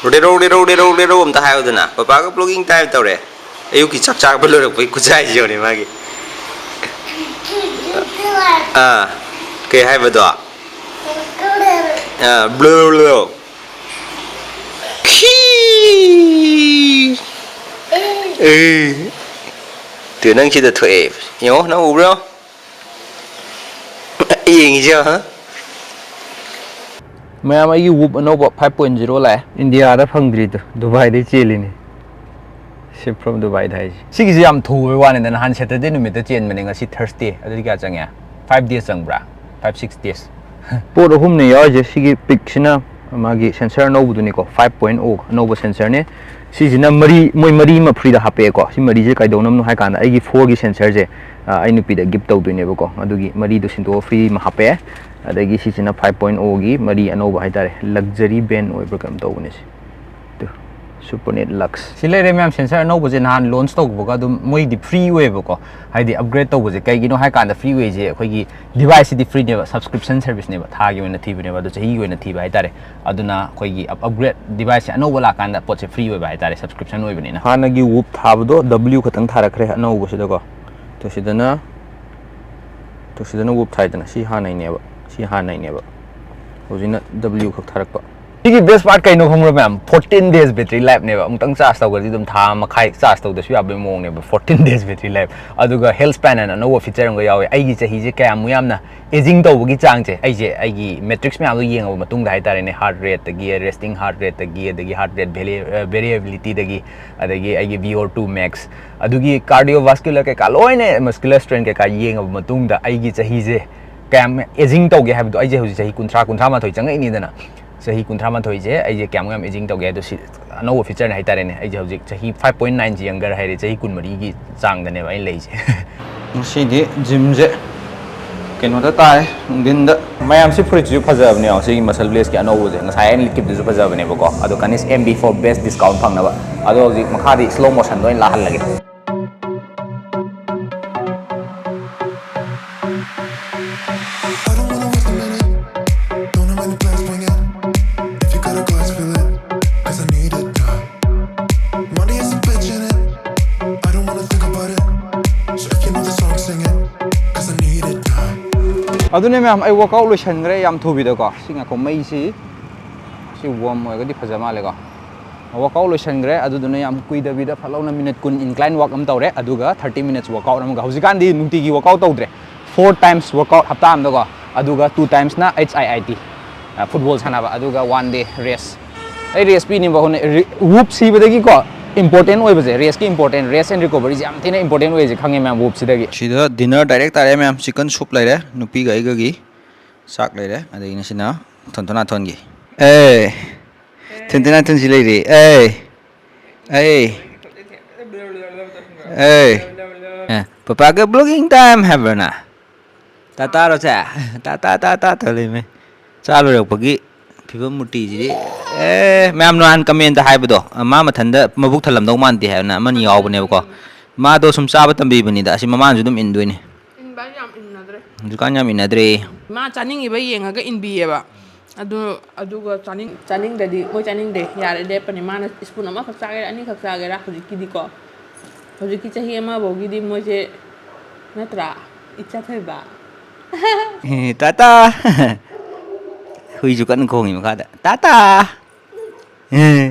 ꯔꯣꯗꯦꯔꯣ ꯑꯝꯇ ꯍꯥꯏꯌꯨꯗꯅ ꯄꯄꯥꯒ blogging time ꯇꯧꯔꯦ ꯑꯌꯨꯛꯀꯤ ꯆꯥꯛ ꯆꯥꯕ ꯂꯣꯏꯔꯛꯄꯩ ꯈꯨꯆꯥꯏꯁꯤꯅꯦ ꯃꯥꯒꯤ ꯀꯩ ꯍꯥꯏꯕꯗꯣ ꯕ꯭ꯂꯣ ꯇꯨ ꯅꯪ ꯁꯤꯗ ꯊꯣꯛꯑꯦ ꯌꯦꯡꯉꯣ ꯅꯪ ꯎꯕ꯭ꯔꯣ ꯌꯦꯡꯉꯤꯁꯦ ꯃꯌꯥꯝ ꯑꯩꯒꯤ ꯋꯨꯞ ꯑꯅꯧꯕ 5.0 ꯂꯥꯛꯑꯦ ꯏꯟꯗꯤꯌꯥꯗ ꯐꯪꯗ꯭ꯔꯤꯗꯣ ꯗꯨꯕꯥꯏꯗꯩ ꯆꯦꯜꯂꯤꯅꯤ ꯁꯤꯞ ꯐ꯭ꯔꯣꯝ ꯗꯨꯕꯥꯏꯗ ꯍꯥꯏꯁꯦ ꯁꯤꯒꯤꯁꯦ ꯌꯥꯝ ꯊꯨꯕꯩ ꯋꯥꯅꯤꯗ ꯅꯍꯥꯟ ꯁꯦꯇꯔꯗꯦ ꯅꯨꯃꯤꯠꯇ ꯆꯦꯟꯕꯅꯦ ꯉꯁꯤ ꯊꯔꯁꯗꯦ ꯑꯗꯨꯗꯤ ꯀꯌꯥ ꯆꯪꯉꯦ 5 days ꯆꯪꯕ꯭ꯔꯥ 5-6 days ꯄꯣꯠ ꯑꯍꯨꯝꯅꯦ ꯌꯥꯎꯔꯤꯁꯦ ꯁꯤꯒꯤ ꯄꯤꯛꯁꯤꯅ ꯃꯥꯒꯤ ꯁꯦꯟꯁꯔ ꯑꯅꯧꯕꯗꯨꯅꯤꯀꯣ 5.0 ꯑꯅꯧꯕ ꯁꯦꯟꯁꯔꯅꯦ ꯁꯤꯁꯤꯅ ꯃꯣꯏ ꯃꯔꯤ ꯑꯃ ꯐ꯭ꯔꯤꯗ ꯍꯥꯞꯄꯛꯑꯦꯀꯣ ꯁꯤ ꯃꯔꯤꯁꯦ ꯀꯩꯗꯧꯅꯕꯅꯣ ꯍꯥꯏ ꯀꯥꯟꯗ ꯑꯩꯒꯤ 4ꯒꯤ ꯁꯦꯟꯁꯔꯁꯦ ꯑꯩ ꯅꯨꯄꯤꯗ ꯒꯤꯐ ꯇꯧꯗꯣꯏꯅꯦꯕꯀꯣ ꯑꯗꯨꯒꯤ ꯃꯔꯤꯗꯣ ꯁꯤꯟꯗꯣꯛꯑ ꯐ꯭ꯔꯤ ꯑꯃ ꯍꯥꯞꯄꯛꯑꯦ ꯑꯗꯒꯤ ꯁꯤꯁꯤꯅ 5.0ꯒꯤ ꯃꯔꯤ ꯑꯅꯧꯕ ꯍꯥꯏꯇꯥꯔꯦ ꯂꯛꯖꯔꯤ ꯕꯦꯟ ꯑꯣꯏꯕ꯭ꯔꯥ ꯀꯩꯅꯣ ꯇꯧꯕꯅꯦ ꯁꯤ ꯁꯨꯄꯔꯅꯦꯠ ꯂꯛꯁ ꯁꯤ ꯂꯩꯔꯦ ꯃꯌꯥꯝ ꯁꯦꯟꯁꯔ ꯑꯅꯧꯕꯁꯦ ꯅꯍꯥꯟ ꯂꯣꯟꯆ ꯇꯧꯕꯒ ꯑꯗꯨꯝ ꯃꯣꯏꯗꯤ ꯐ꯭ꯔꯤ ꯑꯣꯏꯌꯦꯕꯀꯣ ꯍꯥꯏꯗꯤ ꯑꯞꯒ꯭ꯔꯦꯗ ꯇꯧꯕꯁꯦ ꯀꯩꯒꯤꯅꯣ ꯍꯥꯏ ꯀꯥꯟꯗ ꯐ꯭ꯔꯤ ꯑꯣꯏꯁꯦ ꯑꯩꯈꯣꯏꯒꯤ ꯗꯤꯚꯥꯏꯁꯁꯤꯗꯤ ꯐ꯭ꯔꯤꯅꯦꯕ ꯁꯕꯁꯀ꯭ꯔꯤꯞꯁꯟ ꯁꯔꯚꯤꯁꯅꯦꯕ ꯊꯥꯒꯤ ꯑꯣꯏꯅ ꯊꯤꯕꯅꯦꯕ ꯑꯗꯣ ꯆꯍꯤꯒꯤ ꯑꯣꯏꯅ ꯊꯤꯕ ꯍꯥꯏꯇꯥꯔꯦ ꯑꯗꯨꯅ ꯑꯩꯈꯣꯏꯒꯤ ꯑꯞꯒ꯭ꯔꯦꯗ ꯗꯤꯚꯥꯏꯁꯁꯦ ꯑꯅꯧꯕ ꯂꯥꯛꯀꯥꯟꯗ ꯄꯣꯠꯁꯦ ꯐ꯭ꯔꯤ ꯑꯣꯏꯕ ꯍꯥꯏꯇꯥꯔꯦ ꯁꯕꯁꯀ꯭ꯔꯤꯞꯁꯟ ꯑꯣꯏꯕꯅꯤꯅ ꯍꯥꯟꯅꯒꯤ ꯋꯨꯞ ꯊꯥꯕꯗꯣ W ꯈꯛꯇꯪ ꯊꯥꯔꯛꯈ꯭ꯔꯦ ꯑꯅꯧꯕꯁꯤꯗꯀꯣ ꯁꯤꯗꯅ ꯋꯨꯞ ꯊꯥꯏꯗꯅ ꯁꯤ ꯍꯥꯟꯅꯩꯅꯦꯕ ꯍꯧꯖꯤꯛꯅ W ꯈꯛ ꯊꯥꯔꯛꯄ ꯁꯤꯒꯤ ꯕꯦꯁ ꯄꯥꯔꯠ ꯀꯩꯅꯣ ꯈꯪꯕ꯭ꯔꯥ ꯃꯌꯥꯝ 14 days ꯕꯦꯇ꯭ꯔꯤ ꯂꯥꯏꯐꯅꯦꯕ ꯑꯃꯨꯛꯇꯪ ꯆꯥꯔꯖ ꯇꯧꯈ꯭ꯔꯗꯤ ꯑꯗꯨꯝ ꯊꯥ ꯃꯈꯥꯏ ꯆꯥꯔꯖ ꯇꯧꯗꯁꯨ ꯌꯥꯕꯒꯤ ꯃꯑꯣꯡꯅꯦꯕ 14 days ꯕꯦꯇ꯭ꯔꯤ ꯂꯥꯏꯐ ꯑꯗꯨꯒ ꯍꯦꯜꯊ ꯁ꯭ꯄꯦꯟ ꯑꯅ ꯑꯅꯧꯕ ꯐꯤꯆꯔ ꯑꯃꯒ ꯌꯥꯎꯋꯦ ꯑꯩꯒꯤ ꯆꯍꯤꯁꯦ ꯀꯌꯥꯃꯨꯛ ꯌꯥꯝꯅ ꯑꯦꯖꯤꯡ ꯇꯧꯕꯒꯤ ꯆꯥꯡꯁꯦ ꯑꯩꯒꯤ ꯃꯦꯇ꯭ꯔꯤꯛꯁ ꯃꯌꯥꯝꯗꯣ ꯌꯦꯡꯉꯕ ꯃꯇꯨꯡꯗ ꯍꯥꯏꯇꯥꯔꯦꯅꯦ ꯍꯥꯔꯠ ꯔꯦꯠꯇꯒꯤ ꯔꯦꯁꯇꯤꯡ ꯍꯥꯔꯠ ꯔꯦꯠꯇꯒꯤ ꯑꯗꯒꯤ ꯍꯥꯔꯠ ꯔꯦꯠ ꯚꯦꯔꯤꯑꯦꯕꯤꯂꯤꯇꯤꯗꯒꯤ ꯑꯗꯒꯤ ꯑꯩꯒꯤ VO2 max ꯑꯗꯨꯒꯤ ꯀꯥꯔꯗꯤꯑꯣꯚꯥꯁꯀꯨꯂꯔ ꯀꯩꯀꯥ ꯂꯣꯏꯅ ꯃꯁꯀꯨꯂꯔ ꯁ꯭ꯇ꯭ꯔꯦꯟ ꯀꯩꯀꯥ ꯌꯦꯡꯉꯕ ꯃꯇꯨꯡꯗ ꯑꯩꯒꯤ ꯆꯍꯤꯁꯦ ꯀꯌꯥꯝ ꯑꯦꯖꯤꯡ ꯇꯧꯒꯦ ꯍꯥꯏꯕꯗꯣ ꯑꯩꯁꯦ ꯍꯧꯖꯤꯛ ꯆꯍꯤ 30-31 ꯆꯪꯉꯛꯏꯅꯤꯗana ꯆꯍꯤ 31ꯁꯦ ꯑꯩꯁꯦ ꯀꯌꯥꯃꯨꯛ ꯌꯥꯝ ꯑꯦꯖꯤꯡ ꯇꯧꯒꯦ ꯍꯥꯏꯗꯣ ꯁꯤ ꯑꯅꯧꯕ ꯐꯤꯆꯔꯅꯦ ꯍꯥꯏꯇꯥꯔꯦꯅꯦ ꯑꯩꯁꯦ ꯍꯧꯖꯤꯛ ꯆꯍꯤ 5.9 ꯌꯪꯒꯔ ꯍꯥꯏꯔꯦ ꯆꯍꯤ 24ꯒꯤ ꯆꯥꯡꯗꯅꯦꯕ ꯑꯩꯅ ꯂꯩꯁꯦ ꯉꯁꯤꯗꯤ ꯖꯤꯝꯁꯦ ꯀꯩꯅꯣꯗ ꯇꯥꯏ ꯅꯨꯡꯊꯤꯟꯗ ꯃꯌꯥꯝꯁꯤ ꯐꯨꯔꯤꯠꯁꯤꯁꯨ ꯐꯖꯕꯅꯦꯕ ꯁꯤꯒꯤ ꯃꯁꯜꯕ꯭ꯂꯦꯁꯀꯤ ꯑꯅꯧꯕꯁꯦ ꯉꯁꯥꯏ ꯑꯩꯅ ꯂꯤꯠꯈꯤꯕꯗꯨꯁꯨ ꯐꯖꯕꯅꯦꯕꯀꯣ ꯑꯗꯣ ꯀꯅꯤꯁ MB4 ꯕꯦꯁ ꯗꯤꯁꯀꯥꯎꯟ ꯐꯪꯅꯕ ꯑꯗꯣ ꯍꯧꯖꯤꯛ ꯃꯈꯥꯗꯤ ꯁ꯭ꯂꯣ ꯃꯣꯁꯟꯗ ꯑꯣꯏꯅ ꯂꯥꯛꯍꯜꯂꯒꯦ ꯑꯗꯨꯅꯦ ꯃꯌꯥꯝ ꯑꯩ ꯋꯥꯔꯛꯑꯥꯎꯠ ꯂꯣꯏꯁꯟꯈ꯭ꯔꯦ ꯌꯥꯝ ꯊꯨꯕꯤꯗꯀꯣ ꯁꯤ ꯉꯥꯏꯈꯣ ꯃꯩꯁꯤ ꯋꯥꯔꯝ ꯑꯣꯏꯔꯒꯗꯤ ꯐꯖ ꯃꯥꯜꯂꯦꯀꯣ ꯋꯥꯔꯛꯑꯥꯎꯠ ꯂꯣꯏꯁꯟꯈ꯭ꯔꯦ ꯑꯗꯨꯗꯨꯅ ꯌꯥꯝ ꯀꯨꯏꯗꯕꯤꯗ ꯐꯠꯂꯥꯎꯅ ꯃꯤꯅꯠ 10 ꯏꯟꯀ꯭ꯂꯥꯏꯟ ꯋꯥꯛ ꯑꯃ ꯇꯧꯔꯦ ꯑꯗꯨꯒ 30 minutes ꯋꯥꯔꯛꯑꯥꯎꯠ ꯑꯃꯒ ꯍꯧꯖꯤꯛꯀꯥꯟꯗꯤ ꯅꯨꯡꯇꯤꯒꯤ ꯋꯥꯔꯛꯑꯥꯎꯠ ꯇꯧꯗ꯭ꯔꯦ 4 times ꯋꯥꯔꯛꯑꯥꯎꯠ ꯍꯞꯇꯥ ꯑꯃꯗꯀꯣ ꯑꯗꯨꯒ 2 timesꯅ HIIT ꯐꯨꯠꯕꯣꯜ ꯁꯥꯟꯅꯕ ꯑꯗꯨꯒ 1 day ꯔꯦꯁ ꯑꯩ ꯔꯦꯁ ꯄꯤꯅꯤꯕ ꯍꯣꯠꯅꯩ ꯋꯨꯞ ꯁꯤꯕꯗꯒꯤꯀꯣ ꯏꯝꯄꯣꯔꯇꯦꯟ ꯑꯣꯏꯕꯁꯦ ꯔꯦꯁꯀꯤ ꯏꯝꯄꯣꯔꯇꯦꯟ ꯔꯦꯁ ꯑꯦꯟ ꯔꯤꯀꯣꯕꯔꯤꯁꯦ ꯌꯥꯝ ꯊꯤꯅ ꯏꯝꯄꯣꯔꯇꯦꯟ ꯑꯣꯏꯁꯦ ꯈꯪꯉꯦ ꯃꯌꯥꯝ ꯋꯨꯞꯁꯤꯗꯒꯤ ꯁꯤꯗ ꯗꯤꯅꯔ ꯗꯥꯏꯔꯦꯛ ꯇꯥꯔꯦ ꯃꯌꯥꯝ ꯆꯤꯀꯟ ꯁꯨꯞ ꯂꯩꯔꯦ ꯅꯨꯄꯤꯒ ꯑꯩꯒꯒꯤ ꯆꯥꯛ ꯂꯩꯔꯦ ꯑꯗꯒꯤ ꯉꯁꯤꯅ ꯊꯣꯟꯊꯣꯟ ꯊꯣꯟꯁꯤ ꯂꯩꯔꯤ ꯄꯄꯥꯒ ꯕ꯭ꯂꯣꯒꯤꯡ ꯇꯥꯏꯝ ꯍꯥꯏꯕ꯭ꯔꯅ ꯇꯥꯔꯣꯁꯦ ꯇꯥ ꯂꯩꯃꯦ ꯆꯥ ꯂꯣꯏꯔꯛꯄꯒꯤ ꯐꯤꯕꯝ ꯃꯨꯔꯇꯤꯁꯤꯗꯤ ꯃꯌꯥꯝ ꯅꯍꯥꯟ ꯀꯃꯦꯟꯗ ꯍꯥꯏꯕꯗꯣ ꯃꯥ ꯃꯊꯟꯇ ꯃꯕꯨꯛ ꯊꯜꯂꯝꯗꯧ ꯃꯥꯟꯗꯦ ꯍꯥꯏꯕꯅ ꯑꯃꯅꯤ ꯌꯥꯎꯕꯅꯦꯕꯀꯣ ꯃꯥꯗꯣ ꯁꯨꯝ ꯆꯥꯕ ꯇꯝꯕꯤꯕꯅꯤꯗ ꯑꯁꯤ ꯃꯃꯥꯅꯁꯨ ꯑꯗꯨꯝ ꯏꯟꯗꯣꯏꯅꯤ ꯍꯧꯖꯤꯛꯀꯥꯟ ꯌꯥꯝ ꯏꯟꯅꯗ꯭ꯔꯦ ꯃꯥ ꯆꯥꯅꯤꯡꯉꯤꯕ ꯌꯦꯡꯉꯒ ꯏꯟꯕꯤꯌꯦꯕ ꯑꯗꯨꯒ ꯆꯥꯅꯤꯡꯗꯗꯤ ꯃꯣꯏ ꯆꯥꯅꯤꯡꯗꯦ ꯌꯥꯔꯦ ꯂꯦꯞꯄꯅꯤ ꯃꯥꯅ ꯁ꯭ꯄꯨꯟ ꯑꯃꯈꯛ ꯆꯥꯒꯦꯔꯥ ꯑꯅꯤꯈꯛ ꯆꯥꯒꯦꯔꯥ ꯍꯧꯖꯤꯛꯀꯤꯗꯤꯀꯣ ꯍꯧꯖꯤꯛꯀꯤ ꯆꯍꯤ ꯑꯃꯐꯧꯒꯤꯗꯤ ꯃꯣꯏꯁꯦ ꯅꯠꯇ꯭ꯔꯥ ꯏꯆꯥ ꯊꯣꯏꯕ ꯇꯥꯇꯥ ꯍꯨꯏꯁꯨ ꯀꯟꯅ ꯈꯣꯡꯉꯤ ꯃꯈꯥꯗ ꯇꯥꯇꯥ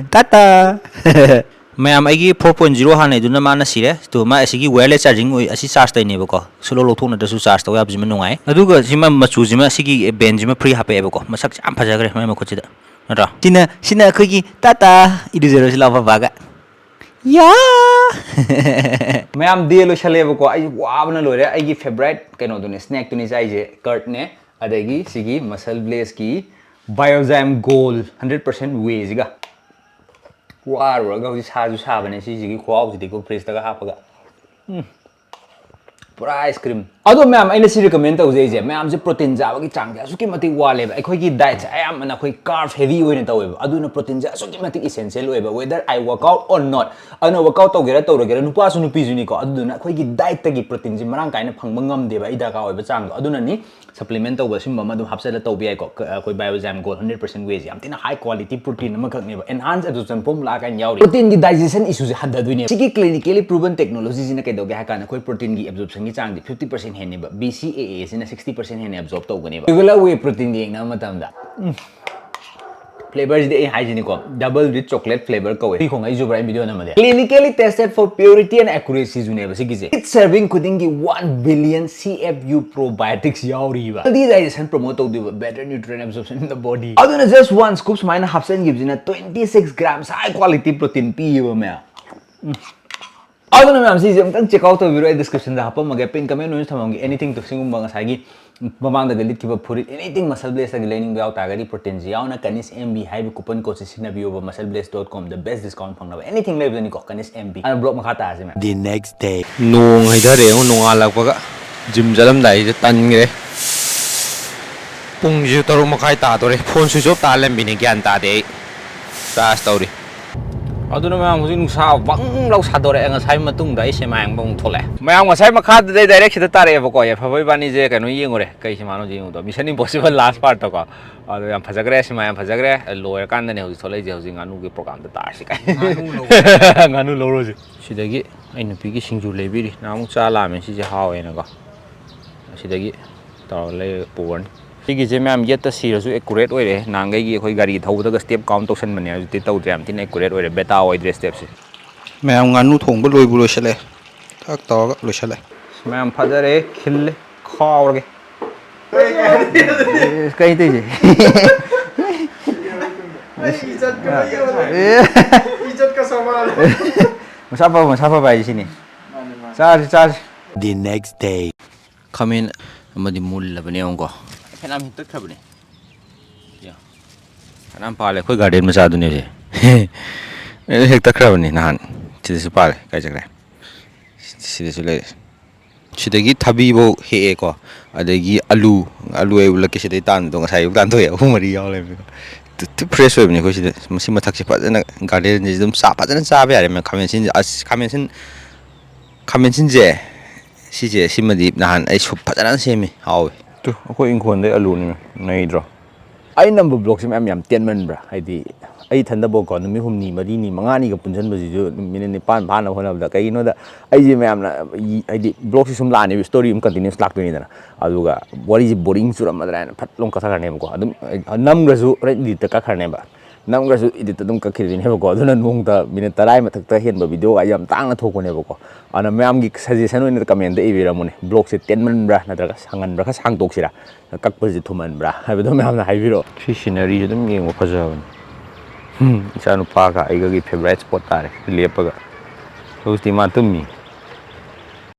ꯃꯌꯥꯝ ꯑꯩꯒꯤ 4.0 ꯍꯥꯟꯅꯩꯗꯨꯅ ꯃꯥꯅ ꯁꯤꯔꯦ ꯇꯣ ꯃꯥ ꯑꯁꯤꯒꯤ ꯋꯦꯌꯔꯂꯦꯁ ꯆꯥꯔꯖꯤꯡ ꯑꯣꯏ ꯑꯁꯤ ꯆꯥꯔꯖ ꯇꯧꯅꯦꯕꯀꯣ ꯁꯨꯂꯧ ꯂꯧꯊꯣꯛꯅꯗ꯭ꯔꯁꯨ ꯆꯥꯔꯖ ꯇꯧ ꯌꯥꯕꯁꯤꯃ ꯅꯨꯡꯉꯥꯏ ꯑꯗꯨꯒ ꯁꯤꯃ ꯃꯆꯨꯁꯤꯃ ꯁꯤꯒꯤ ꯕꯦꯟꯁꯤꯃ ꯐ꯭ꯔꯤ ꯍꯥꯞꯄꯛꯑꯦꯕꯀꯣ ꯃꯁꯛꯁꯦ ꯌꯥꯝ ꯐꯖꯈ꯭ꯔꯦ ꯃꯥꯏ ꯃꯈꯨꯠꯁꯤꯗ ꯅꯠꯇ꯭ꯔꯣ ꯁꯤꯅ ꯑꯩꯈꯣꯏꯒꯤ ꯇꯥꯇꯥ ꯏꯔꯨꯖꯔꯣꯁꯤ ꯂꯥꯎ ꯕꯕꯥꯒ ꯃꯌꯥꯝ ꯗꯦ ꯂꯣꯏꯁꯜꯂꯦꯕꯀꯣ ꯑꯩ ꯋꯥꯕꯅ ꯂꯣꯏꯔꯦ ꯑꯩꯒꯤ ꯐꯦꯚꯣꯔꯥꯏꯠ ꯀꯩꯅꯣꯗꯨꯅꯦ ꯁ꯭ꯅꯦꯛꯇꯨꯅꯤ ꯆꯥꯏꯁꯦ ꯀꯔꯠꯅꯦ ꯑꯗꯒꯤ ꯁꯤꯒꯤ MuscleBlazeꯀꯤ Biozyme Gold 100% Wheyꯁꯤga ꯋꯥꯔꯨꯔꯒ ꯍꯧꯖꯤꯛ ꯁꯥꯁꯨ ꯁꯥꯕꯅꯦ ꯁꯤꯁꯤꯒꯤ ꯈꯨꯍꯥꯎꯁꯤꯗꯤꯀꯣ ꯐ꯭ꯔꯤꯖꯇꯒ ꯍꯥꯞꯄꯒ ꯄꯨꯔꯥ ꯑꯥꯏꯁ ꯀ꯭ꯔꯤꯝ ꯑꯗꯣ ꯃꯌꯥꯝ ꯑꯩꯅ ꯁꯤ ꯔꯤꯀꯃꯦꯟ ꯇꯧꯖꯩꯁꯦ ꯃꯌꯥꯝꯁꯦ ꯄ꯭ꯔꯣꯇꯤꯟ ꯆꯥꯕꯒꯤ ꯆꯥꯡꯁꯦ ꯑꯁꯨꯛꯀꯤ ꯃꯇꯤꯛ ꯋꯥꯠꯂꯦꯕ ꯑꯩꯈꯣꯏꯒꯤ ꯗꯥꯏꯠꯁꯦ ꯑꯌꯥꯝꯕꯅ ꯑꯩꯈꯣꯏ ꯀꯥꯔꯕ ꯍꯦꯚꯤ ꯑꯣꯏꯅ ꯇꯧꯋꯦꯕ ꯑꯗꯨꯅ ꯄ꯭ꯔꯣꯇꯤꯟꯁꯦ ꯑꯁꯨꯛꯀꯤ ꯃꯇꯤꯛ ꯏꯁꯦꯟꯁꯤꯌꯦꯜ ꯑꯣꯏꯌꯦꯕ whether I work out or not ꯑꯗꯨꯅ ꯋꯥꯔꯛꯑꯥꯎꯠ ꯇꯧꯒꯦꯔꯥ ꯇꯧꯔꯒꯦꯔꯥ ꯅꯨꯄꯥꯁꯨ ꯅꯨꯄꯤꯁꯨꯅꯤꯀꯣ ꯑꯗꯨꯗꯨꯅ ꯑꯩꯈꯣꯏꯒꯤ ꯗꯥꯏꯠꯇꯒꯤ ꯄ꯭ꯔꯣꯇꯤꯟꯁꯦ ꯃꯔꯥꯡ ꯀꯥꯏꯅ ꯐꯪꯕ ꯉꯝꯗꯦꯕ ꯑꯩ ꯗꯔꯀꯥꯔ ꯑꯣꯏꯕ ꯆꯥꯡꯗꯣ ꯑꯗꯨꯅꯅꯤ ꯁꯄ꯭ꯂꯤꯃꯦꯟ ꯇꯧꯕ ꯁꯤꯒꯨꯝꯕ ꯑꯃ ꯑꯗꯨꯝ ꯍꯥꯞꯆꯜꯂ ꯇꯧꯕ ꯌꯥꯏꯀꯣ ꯑꯩꯈꯣꯏ Biozyme Gold 100% Wheyꯁꯦ ꯌꯥꯝ ꯊꯤꯅ ꯍꯥꯏ क्वालिटी प्रोटीन अमखकनेबा एनहांस एब्जॉर्प्शन फॉर्मूला काइन यावरी प्रोटीन की डाइजेशन इशूज हददुने सिगी क्लिनिकली प्रूवन टेक्नोलॉजी जिना कैदोगे हाकान कोई प्रोटीन की एब्जॉर्प्शन की चांग 50% हेनेबा BCAA सिना 60% हेने एब्जॉर्ब तौगनेबा रेगुलर वे प्रोटीन येंगना मतमदा फ्लेवर्स दे हाइजीनिको डबल रिच चॉकलेट फ्लेवर कवे खोंग आई जुब्राई वीडियो नमदे clinically tested for purity and accuracy जुनेबा सिगिजे इट्स सर्विंग खुदिंग की 1 बिलियन CFU प्रोबायोटिक्स यावरीबा हेल्दी डाइजेशन प्रमोट तौदिबा better nutrient absorption in the body अदुना जस्ट 1 स्कूप्स माइना हाफसन गिवजिना 26 ग्राम्स हाई क्वालिटी प्रोटीन पीबा मे अदुना मैम सिजे अमतंग चेक आउट तौबिरो डिस्क्रिप्शन दा हापमगे पिन कमेंट ओइन थमंगे एनीथिंग टू सिंगुम ngसागी ममांग दा लिट किबा फुरिट एनीथिंग MuscleBlaze दा लेनिंग याव तागरी प्रोटीन यावना Kanish MB हाइब कूपन कोड से सिनाबियोबा MuscleBlaze.com द बेस्ट डिस्काउंट फंगनबा एनीथिंग लेबदनी को Kanish MB अन ब्लॉग मखा ताजे मैं The next day. Nung haidare ho nongalakpaga gym jalamdai je tangre. Pung ju taru makai ta dore phone switch off ta lembini gyan ta de. Charge tauri. अदुना मैम हुजिक नुसा बंग लाउ सादोरे ngasai matung da ise mayang bong thole मैम ngasai makha de direct sida tare ba ko ya phawai bani je kano yengore kai simano je do mission impossible last part to ko adu yam phajagre sima yam phajagre loyer kan da ne huji tholai je huji nganu gi program da tar si kai nganu lo ro ji sidagi ai nupi gi singju lebiri namu cha la men si je hawe na ko sidagi taw le puan सिगी J ma'am येत सिरसु accurate ओइरे नांगै गी अखोई गाड़ी थौबदग step count तौसन बने जुति तौद्रे याम thin accurate ओइरे बेटा ओइद्रे step से ma'am nganu thongba loibu loisale thak tawaga loisale ma'am फजरे खिल्ले खावरगे कहीं ते जे इज्जत का सवाल मुसाफा भाई सिनी चार्ज the next day खमेन अमदि मूल लबने ओंको फेनाम हित खबने या फेनाम पाले कोई गार्डन में सादुने जे हेक तखरबने नहान सिदसु पाले काय जगरे सिदसु ले सिदगी थाबीबो हेएको अदगी आलू ए उलके सिदे तान दो ngasai तान तो हुमरी यावले तु फ्रेश होबने को सिदे मसी मथक से फजना गार्डन जे दम सा फजना चाबे यारे मैं खामेनसिन जे सिजे सिमदि नहान आई सुप फजना सेमी हावे तो अखोई इंखोन दे आलू नि नैद्रो आई नंबर ब्लॉक से मैम याम तेनमनब्रा हाइदि आई थंदबो को नुमि हुमनी मरिनी मंगानी का पुंजन बजिजु मिने निपान भाना होनबदा कइनो दा आई जे मैम ना हाइदि ब्लॉक से सुम लाने स्टोरी हम कंटिन्यूस लाक्तोनी दना अदुगा वरी जे बोरिंग सुरमदरा फट लों कथा करने को अदुम नमग्रसु रेडी त कखरनेबा नमग्रसु इदित अदुम कखिरिनेबो को अदुना नोंगता मिनिट 30 मथक्ता हेनबा वीडियो आ याम तांगना थोकोनेबो को अना मैम की सजेशन ओइन कमेंट दे इबिरामुने ब्लॉग से तेनमनब्रा नत्रगा सांगनब्रा खा सांगतोक्सिरा कक्पजे थुमनब्रा हाइबदो मैम ना हाइबिरो सी सीनरी अदुम येंगो फजाबन इसा नुपा का आइगा की फेवरेट स्पॉट तारे लेपगा तो उस्ती मा तुमी